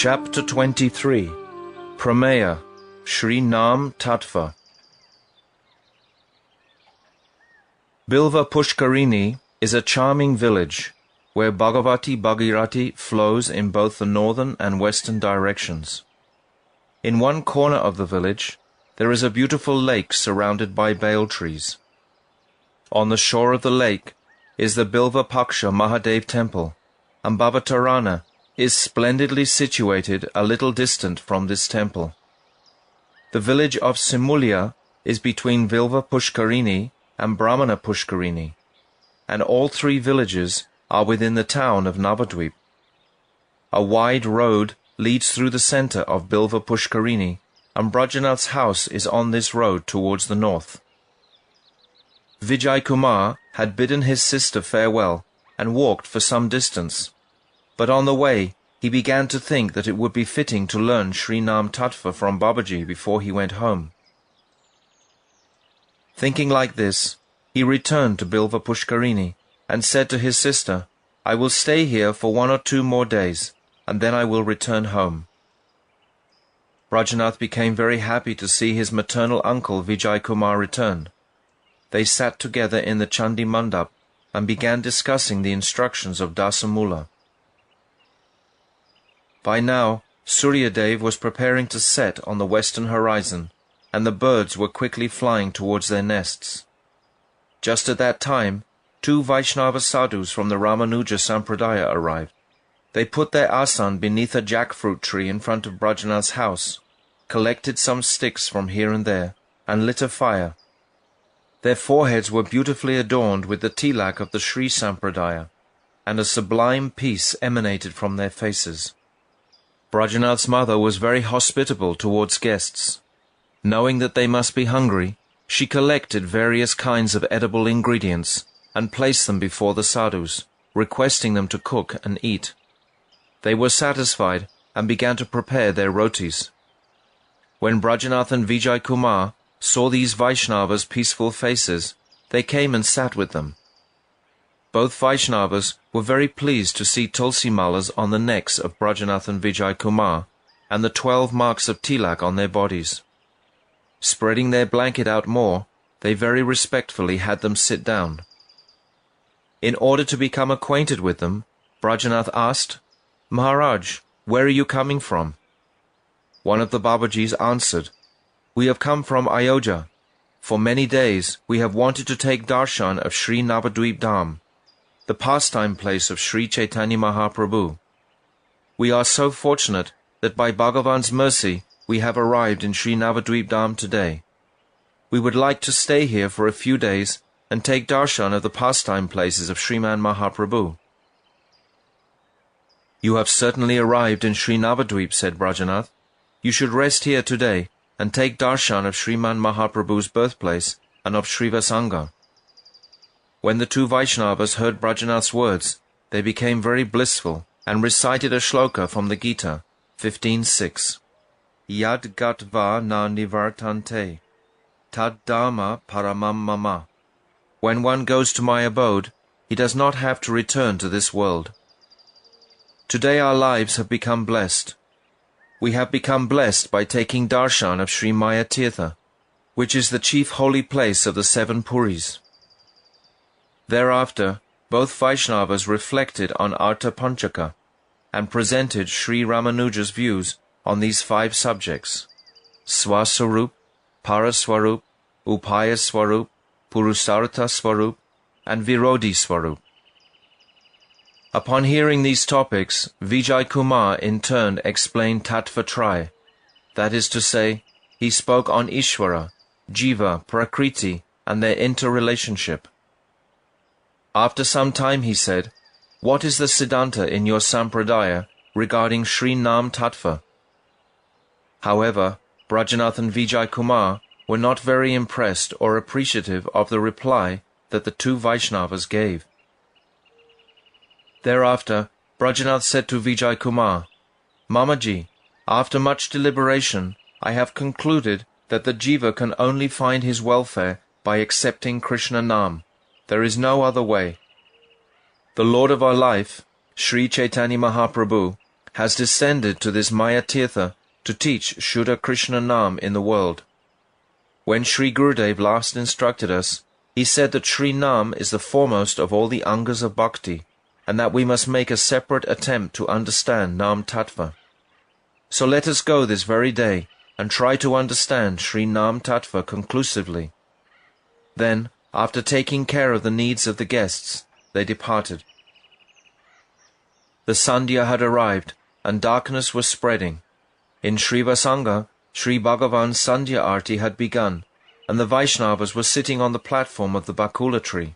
Chapter 23 Prameya, Sri Nam Tattva. Bilva Pushkarini is a charming village where Bhagavati Bhagirathi flows in both the northern and western directions. In one corner of the village, there is a beautiful lake surrounded by bael trees. On the shore of the lake is the Bilva Paksha Mahadev temple, and Bhavatarana is splendidly situated a little distant from this temple. The village of Simulya is between Bilva Pushkarini and Brahmana Pushkarini, and all three villages are within the town of Navadvip. A wide road leads through the center of Bilva Pushkarini, and Brajanath's house is on this road towards the north. Vijay Kumar had bidden his sister farewell and walked for some distance, but on the way he began to think that it would be fitting to learn Sri Nam Tattva from Babaji before he went home. Thinking like this, he returned to Bilva Pushkarini and said to his sister, "I will stay here for 1 or 2 more days, and then I will return home." Brajanath became very happy to see his maternal uncle Vijay Kumar return. They sat together in the Chandi Mandap and began discussing the instructions of Dasamula. By now, Suryadev was preparing to set on the western horizon, and the birds were quickly flying towards their nests. Just at that time, 2 Vaishnava sadhus from the Ramanuja Sampradaya arrived. They put their asan beneath a jackfruit tree in front of Brajanath's house, collected some sticks from here and there, and lit a fire. Their foreheads were beautifully adorned with the tilak of the Sri Sampradaya, and a sublime peace emanated from their faces. Brajanath's mother was very hospitable towards guests. Knowing that they must be hungry, she collected various kinds of edible ingredients and placed them before the sadhus, requesting them to cook and eat. They were satisfied and began to prepare their rotis. When Brajanath and Vijay Kumar saw these Vaishnavas' peaceful faces, they came and sat with them. Both Vaishnavas were very pleased to see tulsi malas on the necks of Brajanath and Vijay Kumar, and the 12 marks of tilak on their bodies. Spreading their blanket out more, they very respectfully had them sit down. In order to become acquainted with them, Brajanath asked, "Maharaj, where are you coming from?" One of the Babajis answered, "We have come from Ayodhya. For many days we have wanted to take darshan of Sri Navadvip Dham, the pastime place of Sri Chaitanya Mahaprabhu. We are so fortunate that by Bhagavan's mercy we have arrived in Sri Navadvip Dham today. We would like to stay here for a few days and take darshan of the pastime places of Sriman Mahaprabhu." "You have certainly arrived in Sri Navadvip," said Brajanath. "You should rest here today and take darshan of Sriman Mahaprabhu's birthplace and of Srivasanga." When the 2 Vaishnavas heard Brajanath's words, they became very blissful and recited a shloka from the Gita, 15:6. Yad gatva na nivartante, tad dharma paramam mama. When one goes to my abode, he does not have to return to this world. Today our lives have become blessed. We have become blessed by taking darshan of Sri Maya Tirtha, which is the chief holy place of the 7 Puris. Thereafter, both Vaishnavas reflected on Artha Panchaka and presented Sri Ramanuja's views on these 5 subjects: Swaswarup, Paraswarup, Upaya Swarup, Purusartha Swarup, and Virodhi Swarup. Upon hearing these topics, Vijay Kumar in turn explained Tattva Traya. That is to say, he spoke on Ishvara, Jiva, Prakriti, and their interrelationship. After some time he said, "What is the Siddhanta in your Sampradaya regarding Sri Nam Tattva?" However, Brajanath and Vijay Kumar were not very impressed or appreciative of the reply that the 2 Vaishnavas gave. Thereafter, Brajanath said to Vijay Kumar, "Mamaji, after much deliberation, I have concluded that the jiva can only find his welfare by accepting Krishna Nam. There is no other way. The Lord of our life, Sri Chaitanya Mahaprabhu, has descended to this Maya Tirtha to teach Shuddha Krishna Nam in the world. When Sri Gurudev last instructed us, he said that Sri Nam is the foremost of all the angas of bhakti, and that we must make a separate attempt to understand Nam Tattva. So let us go this very day and try to understand Sri Nam Tattva conclusively. Then, after taking care of the needs of the guests, they departed. The Sandhya had arrived, and darkness was spreading. In Srivasanga, Sri Bhagavan's Sandhya Arti had begun, and the Vaishnavas were sitting on the platform of the Bakula tree.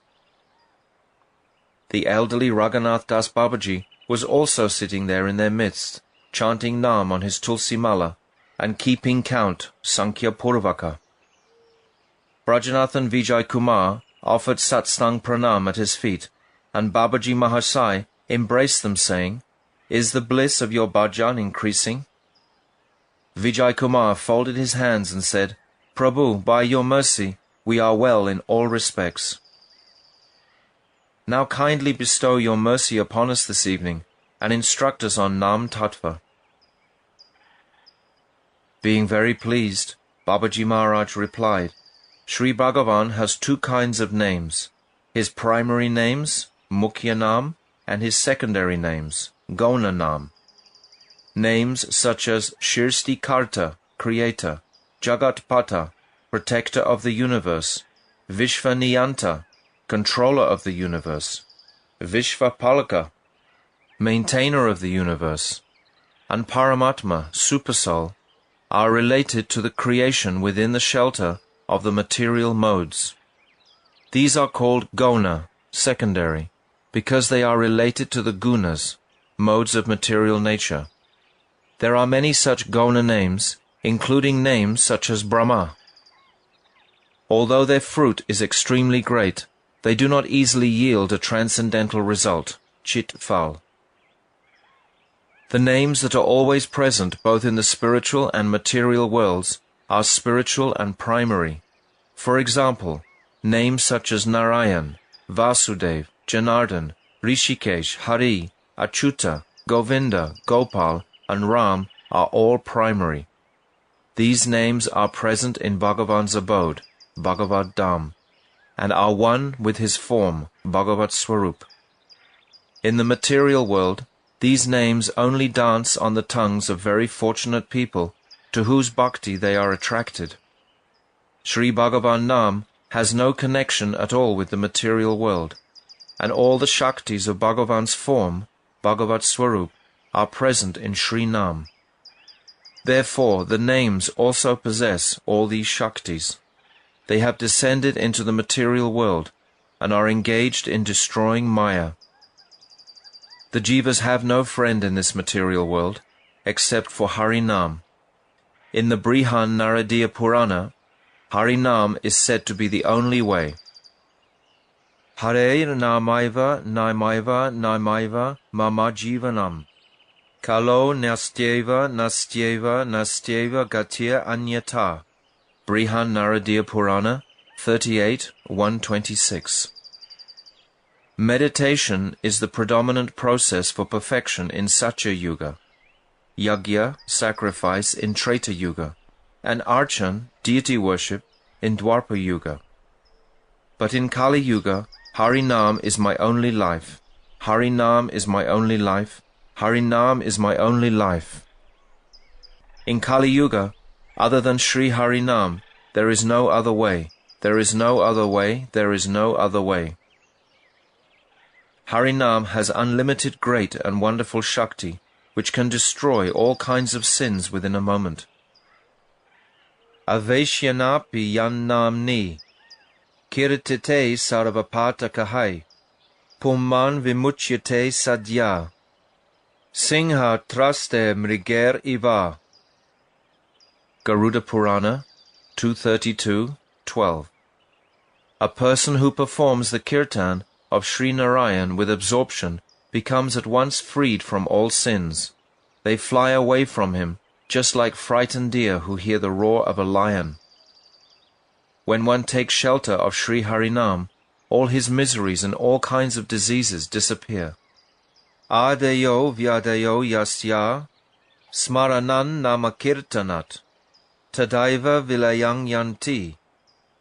The elderly Raghunath Das Babaji was also sitting there in their midst, chanting Nam on his Tulsi Mala, and keeping count, Sankhya Purvaka. Brajanath and Vijay Kumar offered Satsang Pranam at his feet, and Babaji Mahasai embraced them, saying, "Is the bliss of your bhajan increasing?" Vijay Kumar folded his hands and said, "Prabhu, by your mercy, we are well in all respects. Now kindly bestow your mercy upon us this evening, and instruct us on Nam Tattva." Being very pleased, Babaji Maharaj replied, "Sri Bhagavan has two kinds of names, his primary names, Mukhya Nam, and his secondary names, Gauna Nam. Names such as Shirsti Karta, Creator, Jagat Pata, Protector of the Universe, Vishvaniyanta, Controller of the Universe, Vishvapalaka, Maintainer of the Universe, and Paramatma, Supersoul, are related to the creation within the shelter of the material modes. These are called Gauna, secondary, because they are related to the gunas, modes of material nature. There are many such Gauna names, including names such as Brahma. Although their fruit is extremely great, they do not easily yield a transcendental result, Chit Phal. The names that are always present both in the spiritual and material worlds are spiritual and primary. For example, names such as Narayan, Vasudev, Janardhan, Rishikesh, Hari, Achyuta, Govinda, Gopal, and Ram are all primary. These names are present in Bhagavan's abode, Bhagavad Dham, and are one with his form, Bhagavat Swarup. In the material world, these names only dance on the tongues of very fortunate people to whose bhakti they are attracted. Sri Bhagavan Nam has no connection at all with the material world, and all the Shaktis of Bhagavan's form, Bhagavat Swarup, are present in Sri Nam. Therefore, the names also possess all these Shaktis. They have descended into the material world and are engaged in destroying Maya. The Jivas have no friend in this material world, except for Harinam. In the Brihan Naradiya Purana, Harinam is said to be the only way. Hare Namaiva Namaiva Namaiva Mama Jivanam. Kalo Nastyeva Nastyeva Nastyeva Gatir Anyata. Brihan Naradiya Purana 38:126. Meditation is the predominant process for perfection in Satya Yuga, Yagya, sacrifice, in Treta Yuga, and Archan, deity worship, in Dwapara Yuga. But in Kali Yuga, Harinam is my only life. Harinam is my only life. Harinam is my only life. In Kali Yuga, other than Sri Harinam, there is no other way. There is no other way. There is no other way. Harinam has unlimited great and wonderful Shakti, which can destroy all kinds of sins within a moment. Aveshyanapi yannamni, kirtite sarvapata kahai, pumman vimuchyate sadhya, singha traste mriger iva. Garuda Purana 232:12. A person who performs the kirtan of Sri Narayan with absorption becomes at once freed from all sins. They fly away from him, just like frightened deer who hear the roar of a lion. When one takes shelter of Sri Harinam, all his miseries and all kinds of diseases disappear. Adayo vyadayo yasya smaranan namakirtanat tadaiva vilayang yanti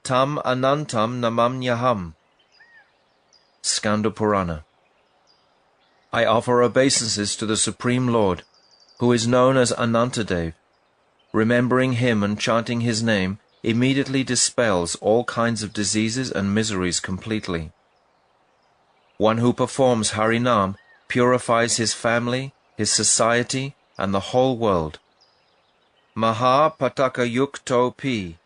tam anantam namamnyaham. Skanda Purana. I offer obeisances to the Supreme Lord, who is known as Anantadev. Remembering him and chanting his name immediately dispels all kinds of diseases and miseries completely. One who performs Harinam purifies his family, his society, and the whole world. Maha pataka yukto pi,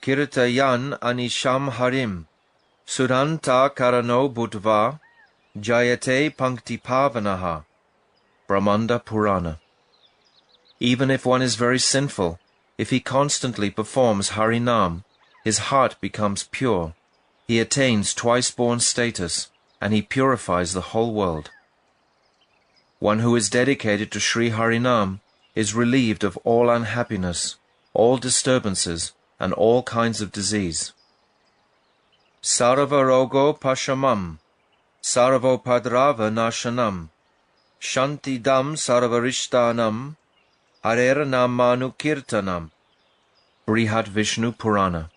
kirtayan anisham harim, suranta karano budva, jayate panktipavanaha. Brahmanda Purana. Even if one is very sinful, if he constantly performs Harinam, his heart becomes pure, he attains twice-born status, and he purifies the whole world. One who is dedicated to Sri Harinam is relieved of all unhappiness, all disturbances, and all kinds of disease. Saravarogo pashamam, saravopadrava nashanam, shantidam sarvarishtanam, Hareranamanu Kirtanam. Brihad Vishnu Purana.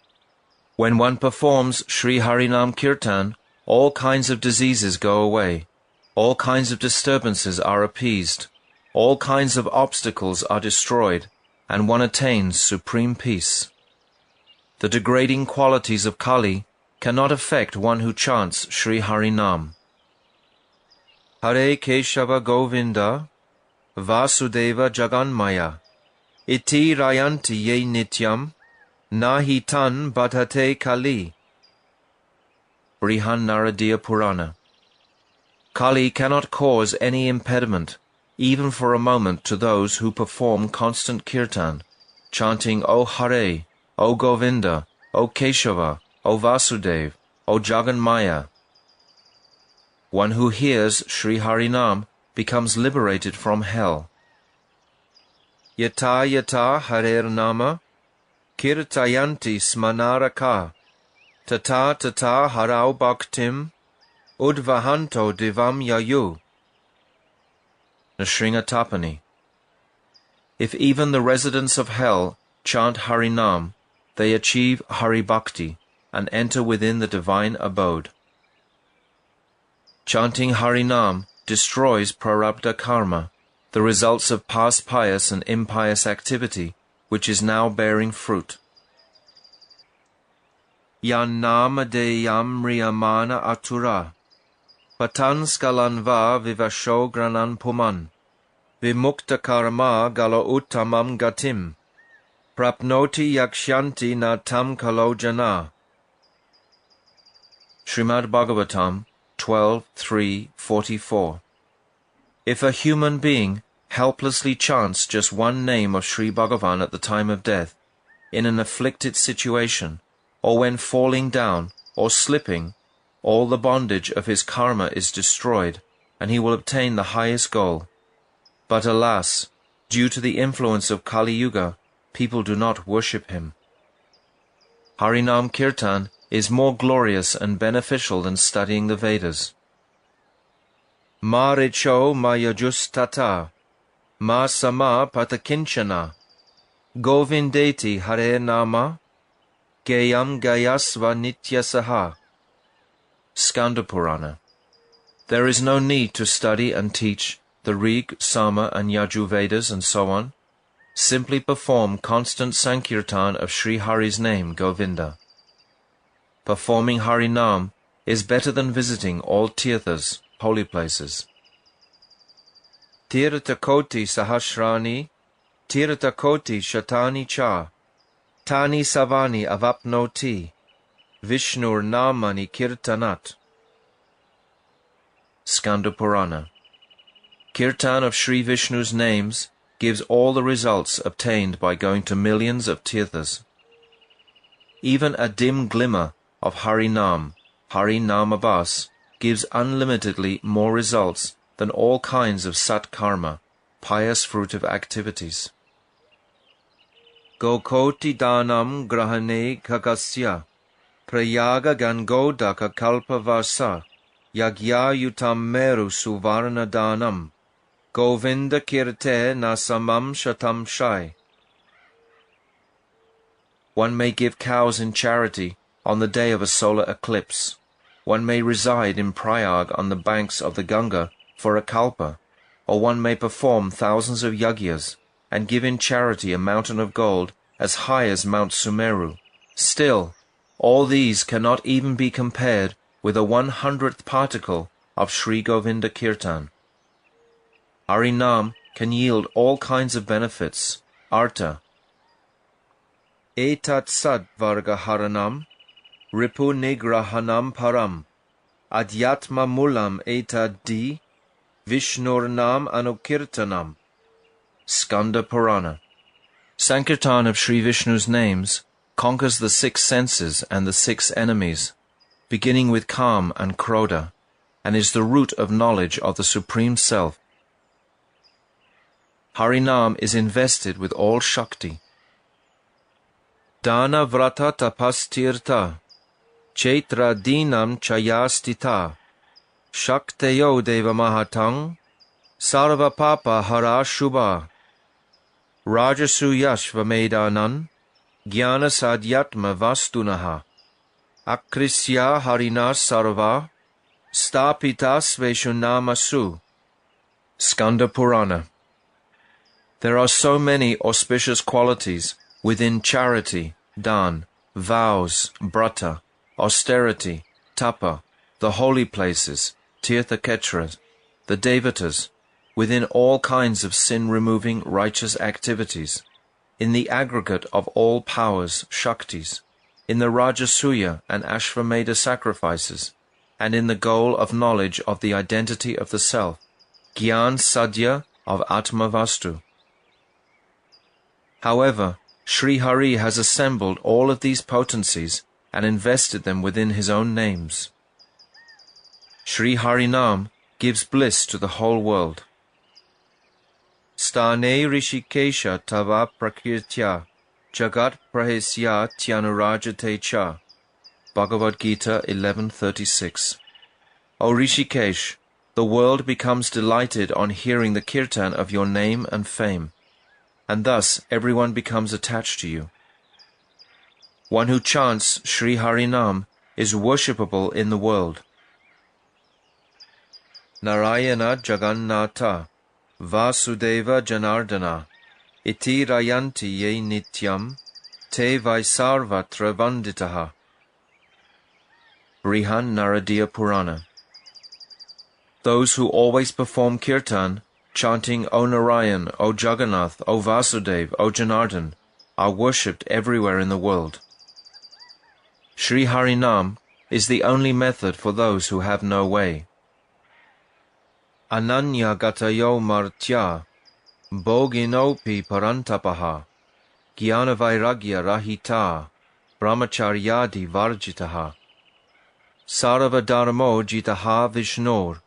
When one performs Sri Harinam Kirtan, all kinds of diseases go away, all kinds of disturbances are appeased, all kinds of obstacles are destroyed, and one attains supreme peace. The degrading qualities of Kali cannot affect one who chants Sri Harinam. Hare Keshava Govinda Vasudeva Jaganmaya Iti Rayanti Ye Nityam Nahi Tan Badhate Kali. Brihan Naradiya Purana. Kali cannot cause any impediment, even for a moment, to those who perform constant kirtan, chanting O Hare, O Govinda, O Keshava, O Vasudev, O Jaganmaya. One who hears Sri Harinam becomes liberated from hell. Yata yata harer nama, kirtayanti smanaraka, tata tata harau bhaktim, udvahanto divam yayu. Nrsingatapani. If even the residents of hell chant Harinam, they achieve Haribhakti and enter within the divine abode. Chanting Harinam destroys prarabdha karma, the results of past pious and impious activity, which is now bearing fruit. Yan nama deyam riyamana atura, patan skalanva vivasho granan puman, vimukta karma galo uttamam gatim, prapnoti yakshyanti na tam kalo jana. Srimad Bhagavatam 12:3-44. If a human being helplessly chants just one name of Sri Bhagavan at the time of death, in an afflicted situation, or when falling down or slipping, all the bondage of his karma is destroyed, and he will obtain the highest goal. But alas, due to the influence of Kali Yuga, people do not worship him. Harinam Kirtan is more glorious and beneficial than studying the Vedas. Ma richo mayajus tata, ma sama patakinchana, govindeti hare nama, gayam gayasva nitya saha. Skanda Purana. There is no need to study and teach the Rig, Sama, and Yaju Vedas and so on. Simply perform constant Sankirtan of Sri Hari's name, Govinda. Performing Harinam is better than visiting all tirthas, holy places. Tirtakoti sahasrani, tirtakoti shatani cha, tani savani avapnoti, Vishnur namani kirtanat. Skanda Purana. Kirtan of Sri Vishnu's names gives all the results obtained by going to millions of tirthas. Even a dim glimmer of Harinam, Harinamabhas, gives unlimitedly more results than all kinds of sat karma, pious fruit of activities. Gokoti danam grahane kakasya, prayaga gangodaka kalpavasa, Yagyayutam meru suvarna danam, Govinda kirte nasamam shatam shai. One may give cows in charity on the day of a solar eclipse. One may reside in Prayag on the banks of the Ganga for a kalpa, or one may perform thousands of yagyas and give in charity a mountain of gold as high as Mount Sumeru. Still, all these cannot even be compared with a 100th particle of Sri Govinda Kirtan. Harinam can yield all kinds of benefits. Artha. Etat sad varga haranam, ripu nigrahanam param, adhyatma mulam etad di, Vishnurnam anukirtanam. Skanda Purana. Sankirtan of Sri Vishnu's names conquers the 6 senses and the 6 enemies, beginning with Kam and Krodha, and is the root of knowledge of the Supreme Self. Harinam is invested with all Shakti. Dana vrata tapastirta, Chaitra dinam chayastita, Shakteyo deva mahatang, Sarva papa hara shubha, Rajasu yashva medanan, Jnana sadhyatma vastunaha, Akrisya harina sarva, Stapitas veshunamasu. Skanda Purana. There are so many auspicious qualities within charity, dan, vows, brata, austerity, tapa, the holy places, tirthaketras, the devatas, within all kinds of sin-removing righteous activities, in the aggregate of all powers, shaktis, in the Rajasuya and Ashvamedha sacrifices, and in the goal of knowledge of the identity of the self, Gyan Sadhya of Atmavastu. However, Sri Hari has assembled all of these potencies and invested them within his own names. Sri Harinam gives bliss to the whole world. Stane Rishikesha Tava Prakirtya Jagat Prahesya Tyanurajate Cha. Bhagavad Gita 11:36. O Rishikesh, the world becomes delighted on hearing the kirtan of your name and fame, and thus everyone becomes attached to you. One who chants Sri Harinam is worshipable in the world. Narayana Jagannatha Vasudeva Janardana Iti Rayanti Ye Nityam Te Vaisarvatra Vanditaha. Brihan Naradiya Purana. Those who always perform kirtan, chanting O Narayan, O Jagannath, O Vasudev, O Janardhan, are worshipped everywhere in the world. Sri Harinam is the only method for those who have no way. Ananya gatayo martya, bhoginopi parantapaha, jnana vairagya rahita, brahmacharyadi varjitaha, sarva dharmo jitaha vishnor,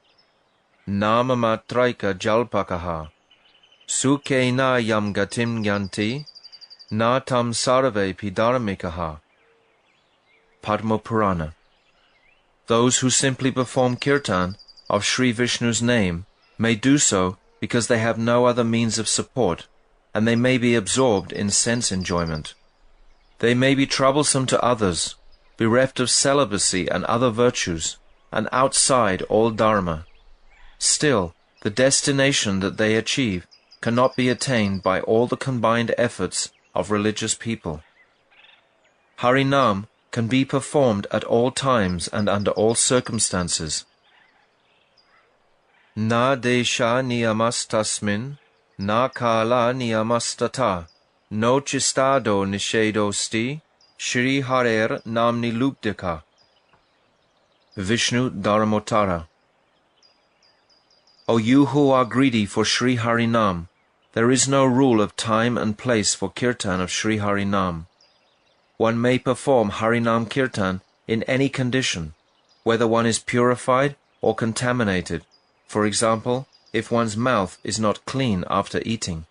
nama matraika jalpakaha, sukhe na yam gatim yanti, na tam sarve pidharmikaha. Padma Purana. Those who simply perform kirtan of Sri Vishnu's name may do so because they have no other means of support, and they may be absorbed in sense enjoyment. They may be troublesome to others, bereft of celibacy and other virtues, and outside all dharma. Still, the destination that they achieve cannot be attained by all the combined efforts of religious people. Harinam can be performed at all times and under all circumstances. Na desha niyamastasmin, na kala niyamastata, no chistado nishedosti, Shri Harer namni lupdika. Vishnu Dharamotara. O you who are greedy for Sri Harinam, there is no rule of time and place for kirtan of Sri Harinam. One may perform Harinam kirtan in any condition, whether one is purified or contaminated, for example, if one's mouth is not clean after eating.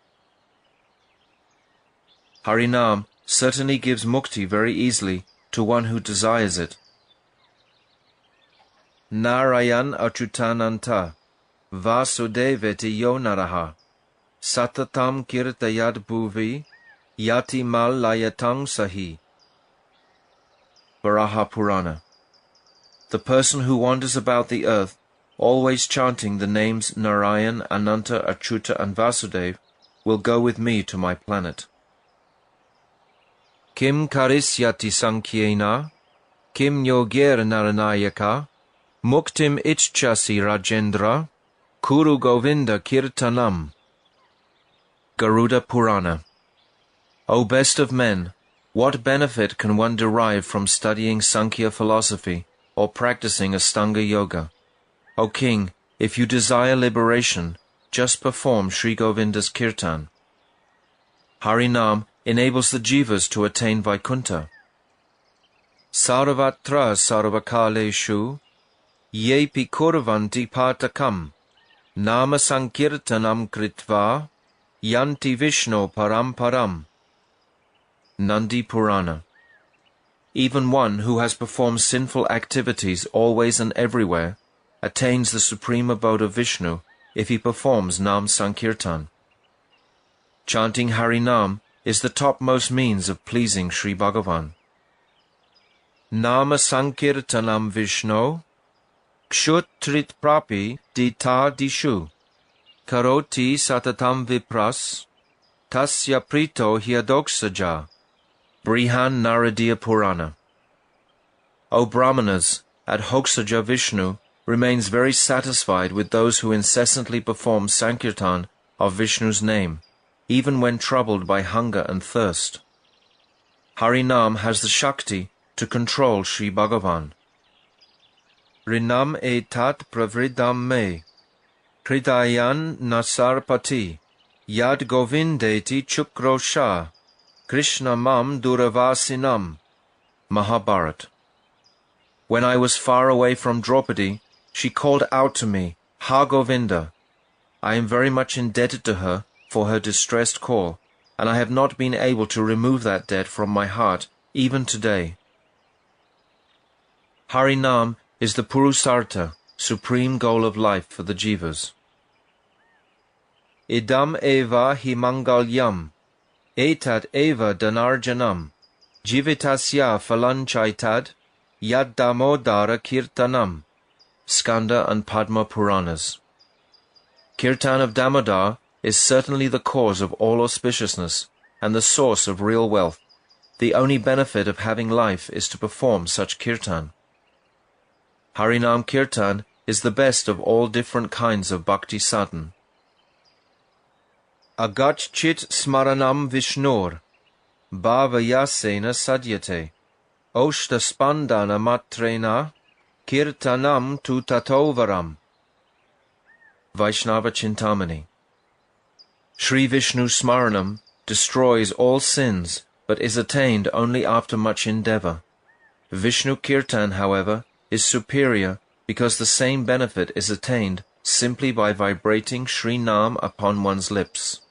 Harinam certainly gives mukti very easily to one who desires it. Narayan Achutananta, Vasudeveti Yonaraha, Satatam Kirtayad Bhuvi, Yati Mal Layatang Sahi. Varaha Purana. The person who wanders about the earth, always chanting the names Narayan, Ananta, Achyuta, and Vasudev, will go with me to my planet. Kim Karisyati Sankhyena, Kim Yogir Naranayaka, Muktim Ichchasi Rajendra, Kuru Govinda Kirtanam. Garuda Purana. O best of men, what benefit can one derive from studying Sankhya philosophy or practicing Astanga Yoga? O king, if you desire liberation, just perform Sri Govinda's kirtan. Harinam enables the jivas to attain Vaikuntha. Sarvatra sarvakaleshu, yepi kurvanti patakam, nama sankirtanam kritva, yanti Vishnu paramparam. Nandi Purana. Even one who has performed sinful activities always and everywhere attains the supreme abode of Vishnu if he performs Nam Sankirtan. Chanting Harinam is the topmost means of pleasing Sri Bhagavan. Nama Sankirtanam Vishnu, Kshutrit Prapi Dita Dishu, Karoti Satatam Vipras, Tasya Prito Hyadoksaja. Brihan Naradiya Purana. O Brahmanas, at Hoksaja Vishnu remains very satisfied with those who incessantly perform Sankirtan of Vishnu's name, even when troubled by hunger and thirst. Harinam has the Shakti to control Sri Bhagavan. Rinam etat pravridam me, Kridayan nasarpati, Yad Govindeti chukrosha, Krishna mam duravasinam. Mahabharat. When I was far away from Draupadi, she called out to me, Ha Govinda. I am very much indebted to her for her distressed call, and I have not been able to remove that debt from my heart even today. Harinam is the Purusartha, supreme goal of life for the jivas. Idam eva himangalyam, etat eva dhanarjanam, jivitasya phalanchaitad, yad damodara kirtanam. Skanda and Padma Puranas. Kirtan of Damodar is certainly the cause of all auspiciousness and the source of real wealth. The only benefit of having life is to perform such kirtan. Harinam Kirtan is the best of all different kinds of bhakti sadhan. Agach chit smaranam Vishnur, bhavayasena sadyate, oshta spandana matrena, kirtanam tu tatovaram. Vaishnava Chintamani. Sri Vishnu Smaranam destroys all sins, but is attained only after much endeavour. Vishnu Kirtan, however, is superior because the same benefit is attained simply by vibrating Sri Nam upon one's lips.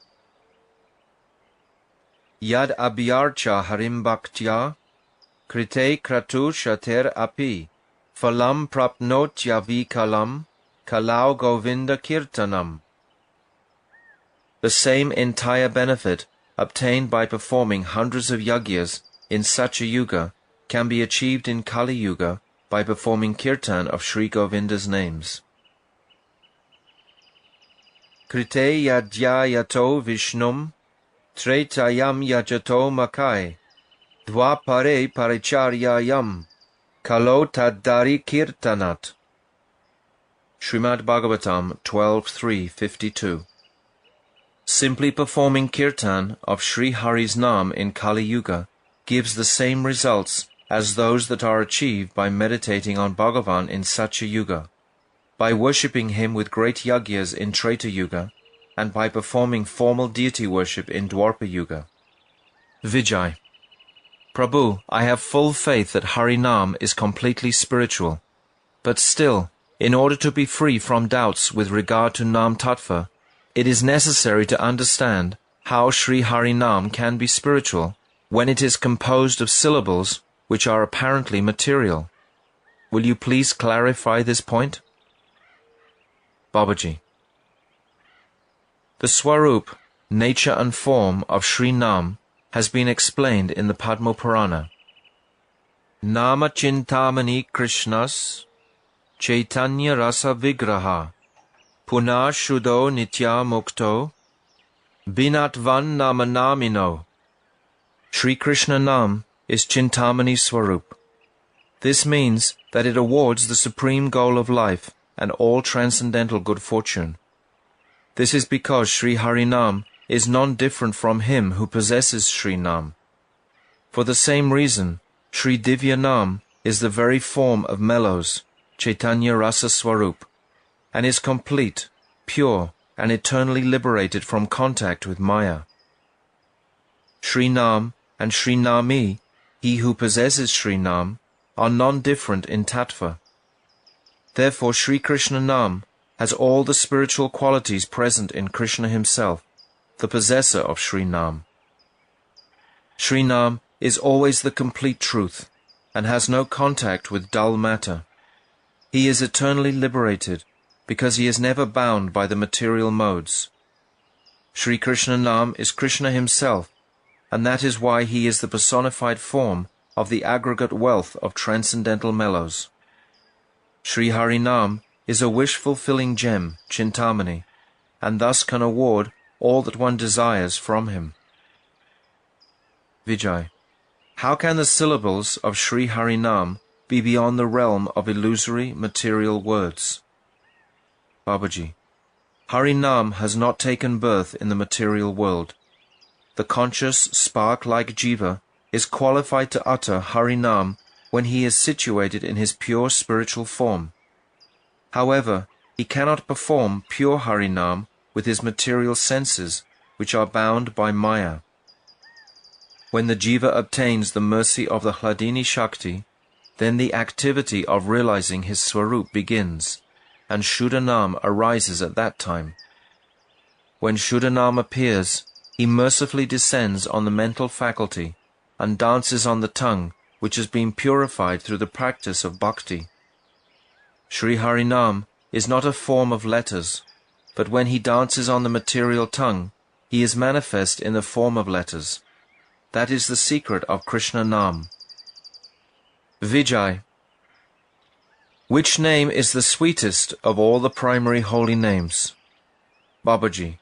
Yad abhyarcha harim bhaktya, krite kratu shater api, phalam prapnotya vikalam, kalau govinda kirtanam. The same entire benefit obtained by performing hundreds of yagyas in such a yuga can be achieved in Kali Yuga by performing kirtan of Sri Govinda's names. Krite yadyayato vishnum, tretayam yajato makai, dvapare paricharyayam, kalo taddari kirtanat. Srimad Bhagavatam 12.3.52. Simply performing kirtan of Sri Hari's Nam in Kali Yuga gives the same results as those that are achieved by meditating on Bhagavan in such a yuga, by worshipping him with great yagyas in Treta Yuga, and by performing formal deity worship in Dwarpa Yuga. Vijay. Prabhu, I have full faith that Harinam is completely spiritual, but still, in order to be free from doubts with regard to Nam Tattva, it is necessary to understand how Sri Harinam can be spiritual when it is composed of syllables which are apparently material. Will you please clarify this point? Babaji. The Swarup, nature and form of Sri Nam has been explained in the Padma Purana. Nama Chintamani Krishnas Chaitanya Rasa Vigraha Punah Shuddho Nitya Mukto Binatvan Nama Namino. Sri Krishna Nam is Chintamani Swarup. This means that it awards the supreme goal of life and all transcendental good fortune. This is because Sri Harinam is non-different from him who possesses Sri Nam. For the same reason, Sri Divya Nam is the very form of mellows, Chaitanya Rasa Swarup, and is complete, pure, and eternally liberated from contact with Maya. Sri Nam and Sri Nami, he who possesses Sri Nam, are non-different in tattva. Therefore Sri Krishna Nam has all the spiritual qualities present in Krishna himself, the possessor of Sri Nam. Sri Nam is always the complete truth, and has no contact with dull matter. He is eternally liberated, because he is never bound by the material modes. Sri Krishna Nam is Krishna himself, and that is why he is the personified form of the aggregate wealth of transcendental mellows. Sri Harinam is a wish-fulfilling gem, Chintamani, and thus can award all that one desires from him. Vijay. How can the syllables of Sri Harinam be beyond the realm of illusory material words? Babaji. Harinam has not taken birth in the material world. The conscious, spark-like Jiva is qualified to utter Harinam when he is situated in his pure spiritual form. However, he cannot perform pure Harinam with his material senses, which are bound by Maya. When the Jiva obtains the mercy of the Hladini Shakti, then the activity of realizing his Swarup begins, and Shuddhanam arises at that time. When Shuddhanam appears, he mercifully descends on the mental faculty and dances on the tongue, which has been purified through the practice of bhakti. Sri Harinam is not a form of letters, but when he dances on the material tongue, he is manifest in the form of letters. That is the secret of Krishna Nam. Vijay. Which name is the sweetest of all the primary holy names? Babaji.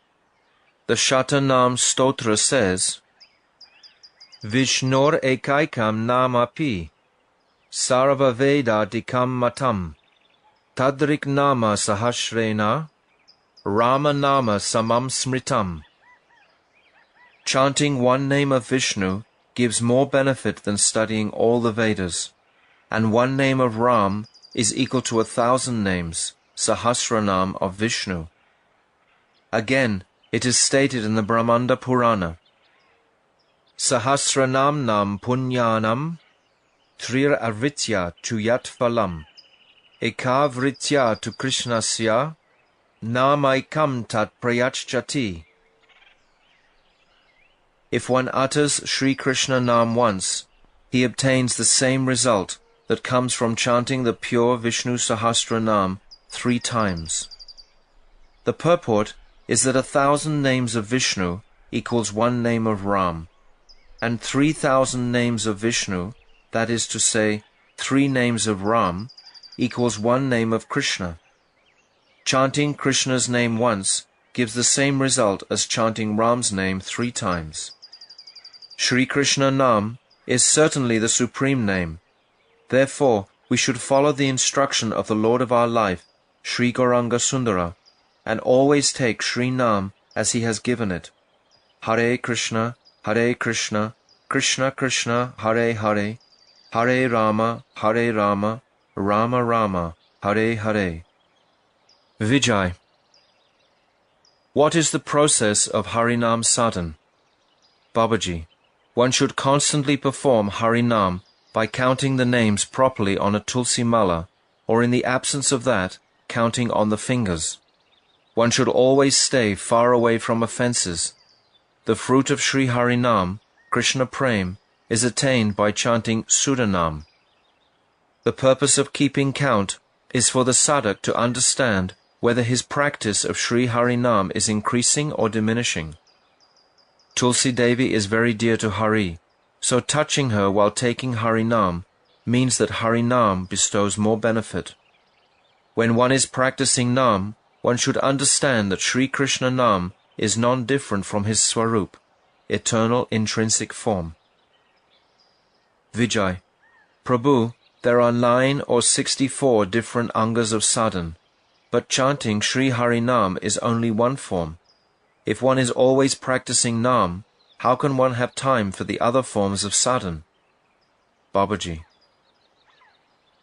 The Shatanam Stotra says, Vishnor ekaikam namapi, sarva veda dikam matam, tadrik nama sahasrena, Rama nama samam smritam. Chanting one name of Vishnu gives more benefit than studying all the Vedas, and one name of Ram is equal to 1,000 names, Sahasranam of Vishnu. Again, it is stated in the Brahmanda Purana, Sahasranam nam punyanam trir avritya tu yat phalam eka vritya tu krishnasya namaikam tat prayachchati. If one utters Sri Krishna Nam once, he obtains the same result that comes from chanting the pure Vishnu Sahasranam 3 times. The purport is that 1,000 names of Vishnu equals 1 name of Ram, and 3,000 names of Vishnu, that is to say, 3 names of Ram, equals 1 name of Krishna. Chanting Krishna's name once gives the same result as chanting Ram's name 3 times. Sri Krishna Nam is certainly the supreme name. Therefore, we should follow the instruction of the Lord of our life, Sri Gauranga Sundara, and always take Sri Nam as he has given it. Hare Krishna, Krishna Krishna, Hare Hare, Hare Rama, Rama Rama, Hare Hare. Vijay. What is the process of Harinam Sadhan? Babaji. One should constantly perform Harinam by counting the names properly on a tulsi mala, or in the absence of that, counting on the fingers. One should always stay far away from offences. The fruit of Sri Harinam, Krishna Prem, is attained by chanting Sudhanam. The purpose of keeping count is for the sadhak to understand whether his practice of Sri Harinam is increasing or diminishing. Tulsi Devi is very dear to Hari, so touching her while taking Harinam means that Harinam bestows more benefit. When one is practicing Nam, one should understand that Sri Krishna Nam is non-different from his Swarup, eternal intrinsic form. Vijay: Prabhu, there are 9 or 64 different angas of sadhan, but chanting Sri Harinam is only one form. If one is always practicing Nam, how can one have time for the other forms of sadhan? Babaji: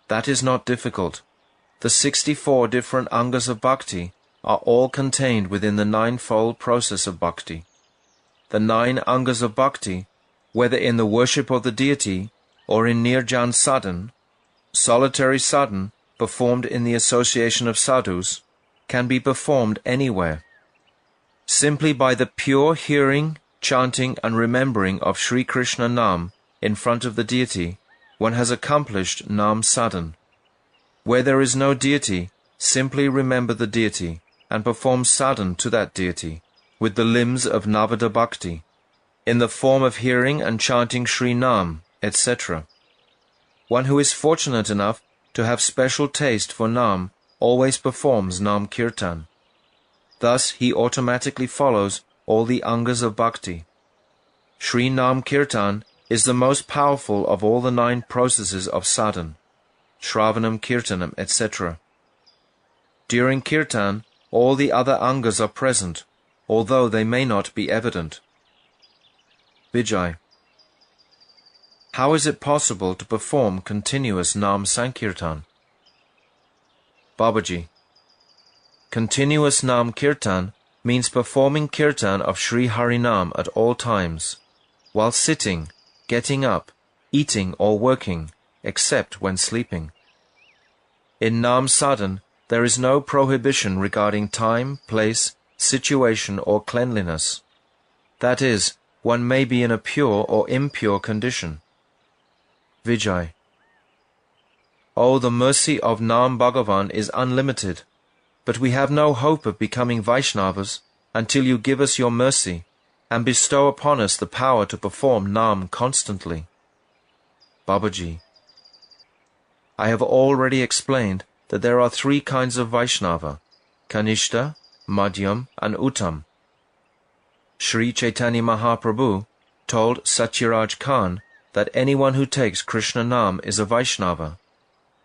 That is not difficult. The 64 different angas of bhakti are all contained within the 9-fold process of bhakti. The 9 angas of bhakti, whether in the worship of the deity or in nirjan sadhan, solitary sadhan performed in the association of sadhus, can be performed anywhere. Simply by the pure hearing, chanting and remembering of Sri Krishna Nam in front of the deity, one has accomplished Nam sadhan. Where there is no deity, simply remember the deity and perform sadhan to that deity with the limbs of Navada Bhakti, in the form of hearing and chanting Sri Nam, etc. One who is fortunate enough to have special taste for Nam always performs Nam Kirtan. Thus he automatically follows all the angas of bhakti. Sri Nam Kirtan is the most powerful of all the 9 processes of sadhan, Shravanam, Kirtanam, etc. During Kirtan, all the other angas are present, although they may not be evident. Vijay: How is it possible to perform continuous Nam Sankirtan? Babaji: Continuous Nam Kirtan means performing Kirtan of Sri Harinam at all times, while sitting, getting up, eating or working, except when sleeping. In Nam Sadhan, there is no prohibition regarding time, place, situation or cleanliness. That is, one may be in a pure or impure condition. Vijay: Oh, the mercy of Nam Bhagavan is unlimited, but we have no hope of becoming Vaishnavas until you give us your mercy and bestow upon us the power to perform Nam constantly. Babaji: I have already explained that there are 3 kinds of Vaishnava, Kanishta, Madhyam and Uttam. Sri Chaitanya Mahaprabhu told Satyaraj Khan that anyone who takes Krishna Nam is a Vaishnava.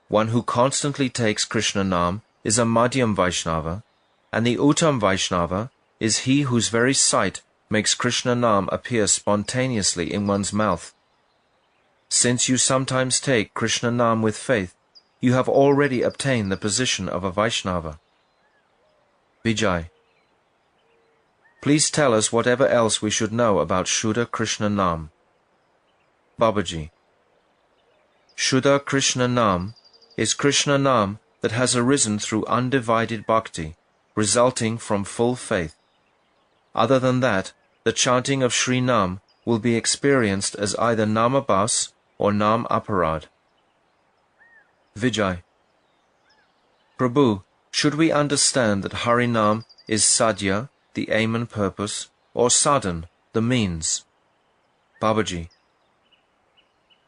One who constantly takes Krishna Nam is a Madhyam Vaishnava, and the Uttam Vaishnava is he whose very sight makes Krishna Nam appear spontaneously in one's mouth. Since you sometimes take Krishna Nam with faith, you have already obtained the position of a Vaishnava. Vijay: Please tell us whatever else we should know about Shuddha Krishna Nam. Babaji: Shuddha Krishna Nam is Krishna Nam that has arisen through undivided bhakti, resulting from full faith. Other than that, the chanting of Sri Nam will be experienced as either Namabhas or Nam Aparad. Vijay: Prabhu, should we understand that Harinam is sadhya, the aim and purpose, or sadhan, the means? Babaji: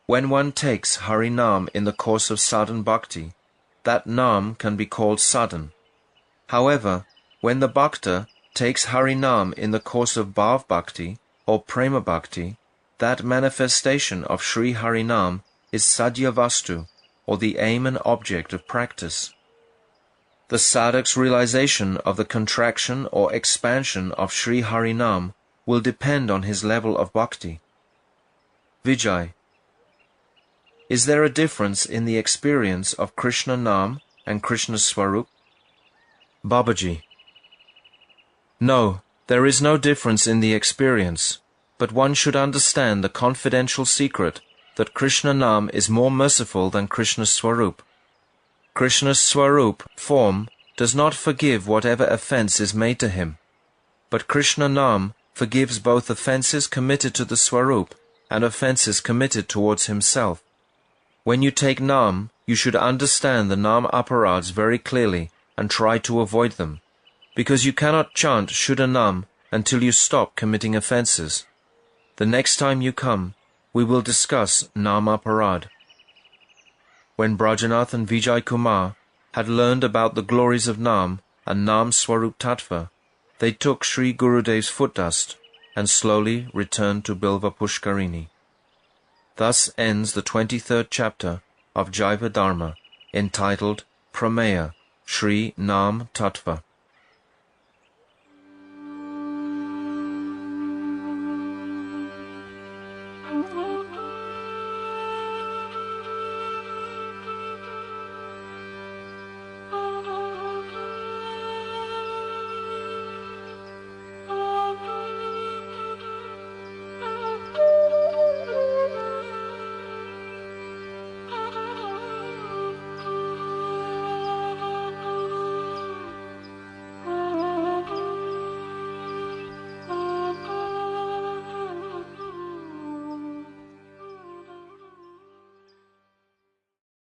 When one takes Harinam in the course of sadhan bhakti, that Nam can be called sadhan. However, when the bhakta takes Harinam in the course of bhav bhakti or prema bhakti, that manifestation of Sri Harinam is sadhya vastu, or the aim and object of practice. The sadhak's realization of the contraction or expansion of Sri Harinam will depend on his level of bhakti. Vijay: Is there a difference in the experience of Krishna Nam and Krishna Swarup? Babaji: No, there is no difference in the experience, but one should understand the confidential secret that Krishna Nam is more merciful than Krishna Swarup. Krishna's Swarup, form, does not forgive whatever offense is made to him, but Krishna Nam forgives both offenses committed to the Swarup and offenses committed towards himself. When you take Nam, you should understand the Nam Aparads very clearly and try to avoid them, because you cannot chant Shuddha Nam until you stop committing offences. The next time you come, we will discuss Nam Aparad. When Brajanath and Vijay Kumar had learned about the glories of Nam and Nam Swarup Tattva, they took Sri Gurudev's foot dust and slowly returned to Bilva Pushkarini. Thus ends the 23rd chapter of Jaiva Dharma, entitled Prameya, Sri Nam Tattva.